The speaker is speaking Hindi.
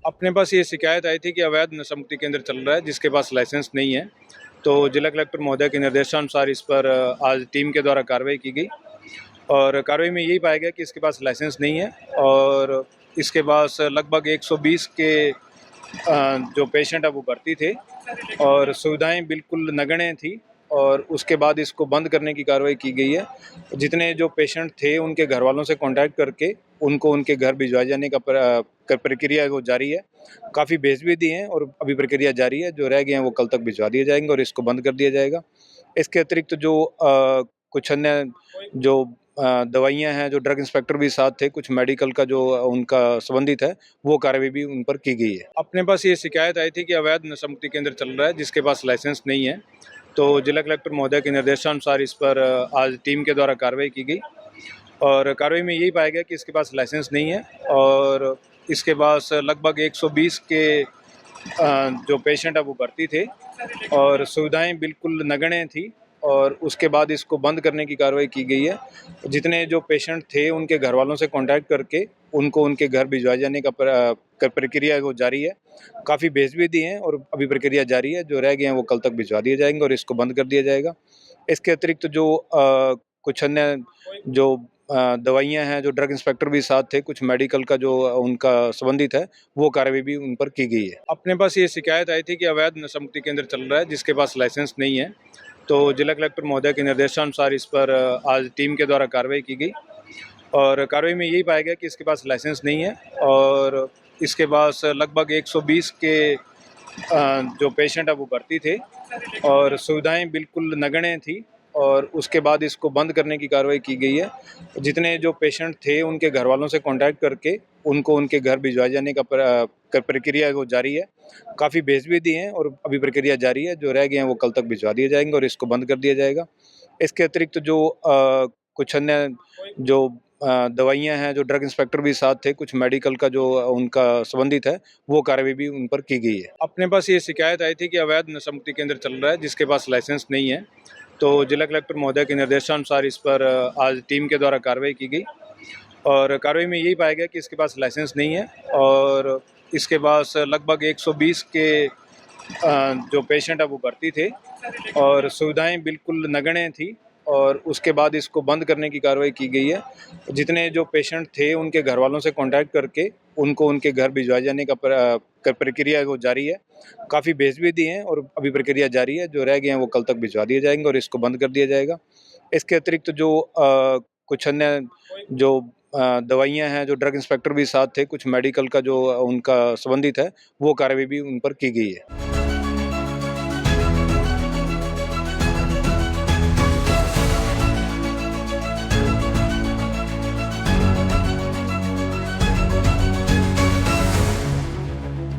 अपने पास ये शिकायत आई थी कि अवैध नशा मुक्ति केंद्र चल रहा है जिसके पास लाइसेंस नहीं है। तो जिला कलेक्टर महोदय के निर्देशानुसार इस पर आज टीम के द्वारा कार्रवाई की गई और कार्रवाई में यही पाया गया कि इसके पास लाइसेंस नहीं है और इसके पास लगभग 120 के जो पेशेंट है वो भर्ती थे और सुविधाएं बिल्कुल नगण्य थी और उसके बाद इसको बंद करने की कार्रवाई की गई है। जितने जो पेशेंट थे उनके घर वालों से कांटेक्ट करके उनको उनके घर भिजवाए जाने का प्रक्रिया वो जारी है। काफ़ी भेज भी दिए हैं और अभी प्रक्रिया जारी है। जो रह गए हैं वो कल तक भिजवा दिए जाएंगे और इसको बंद कर दिया जाएगा। इसके अतिरिक्त जो कुछ अन्य जो दवाइयाँ हैं, जो ड्रग इंस्पेक्टर भी साथ थे, कुछ मेडिकल का जो उनका संबंधित है, वो कार्रवाई भी उन पर की गई है। अपने पास ये शिकायत आई थी कि अवैध नशा मुक्ति केंद्र चल रहा है जिसके पास लाइसेंस नहीं है। तो जिला कलेक्टर महोदय के निर्देशानुसार इस पर आज टीम के द्वारा कार्रवाई की गई और कार्रवाई में यही पाया गया कि इसके पास लाइसेंस नहीं है और इसके पास लगभग 120 के जो पेशेंट है वो भर्ती थे और सुविधाएं बिल्कुल नगण्य थी और उसके बाद इसको बंद करने की कार्रवाई की गई है। जितने जो पेशेंट थे उनके घर वालों से कांटेक्ट करके उनको उनके घर भिजवाए जाने का प्रक्रिया वो जारी है। काफ़ी भेज भी दिए हैं और अभी प्रक्रिया जारी है। जो रह गए हैं वो कल तक भिजवा दिए जाएंगे और इसको बंद कर दिया जाएगा। इसके अतिरिक्त जो कुछ अन्य जो दवाइयाँ हैं, जो ड्रग इंस्पेक्टर भी साथ थे, कुछ मेडिकल का जो उनका संबंधित है, वो कार्रवाई भी उन पर की गई है। अपने पास ये शिकायत आई थी कि अवैध नशा मुक्ति केंद्र चल रहा है जिसके पास लाइसेंस नहीं है। तो जिला कलेक्टर महोदय के निर्देशानुसार इस पर आज टीम के द्वारा कार्रवाई की गई और कार्रवाई में यही पाया गया कि इसके पास लाइसेंस नहीं है और इसके पास लगभग 120 के जो पेशेंट है वो भर्ती थे और सुविधाएं बिल्कुल नगण्य थी और उसके बाद इसको बंद करने की कार्रवाई की गई है। जितने जो पेशेंट थे उनके घर वालों से कांटेक्ट करके उनको उनके घर भिजवाए जाने का प्रक्रिया वो जारी है। काफ़ी भेज भी दिए हैं और अभी प्रक्रिया जारी है। जो रह गए हैं वो कल तक भिजवा दिए जाएंगे और इसको बंद कर दिया जाएगा। इसके अतिरिक्त जो कुछ अन्य जो दवाइयाँ हैं, जो ड्रग इंस्पेक्टर भी साथ थे, कुछ मेडिकल का जो उनका संबंधित है, वो कार्रवाई भी उन पर की गई है। अपने पास ये शिकायत आई थी कि अवैध नशा मुक्ति केंद्र चल रहा है जिसके पास लाइसेंस नहीं है। तो जिला कलेक्टर महोदय के निर्देशानुसार इस पर आज टीम के द्वारा कार्रवाई की गई और कार्रवाई में यही पाया गया कि इसके पास लाइसेंस नहीं है और इसके पास लगभग 120 के जो पेशेंट है वो भर्ती थे और सुविधाएं बिल्कुल नगण्य थी और उसके बाद इसको बंद करने की कार्रवाई की गई है। जितने जो पेशेंट थे उनके घर वालों से कांटेक्ट करके उनको उनके घर भिजवाए जाने का प्रक्रिया वो जारी है। काफ़ी भेज भी दिए हैं और अभी प्रक्रिया जारी है। जो रह गए हैं वो कल तक भिजवा दिए जाएंगे और इसको बंद कर दिया जाएगा। इसके अतिरिक्त जो कुछ अन्य जो दवाइयाँ हैं, जो ड्रग इंस्पेक्टर भी साथ थे, कुछ मेडिकल का जो उनका संबंधित है, वो कार्रवाई भी उन पर की गई है।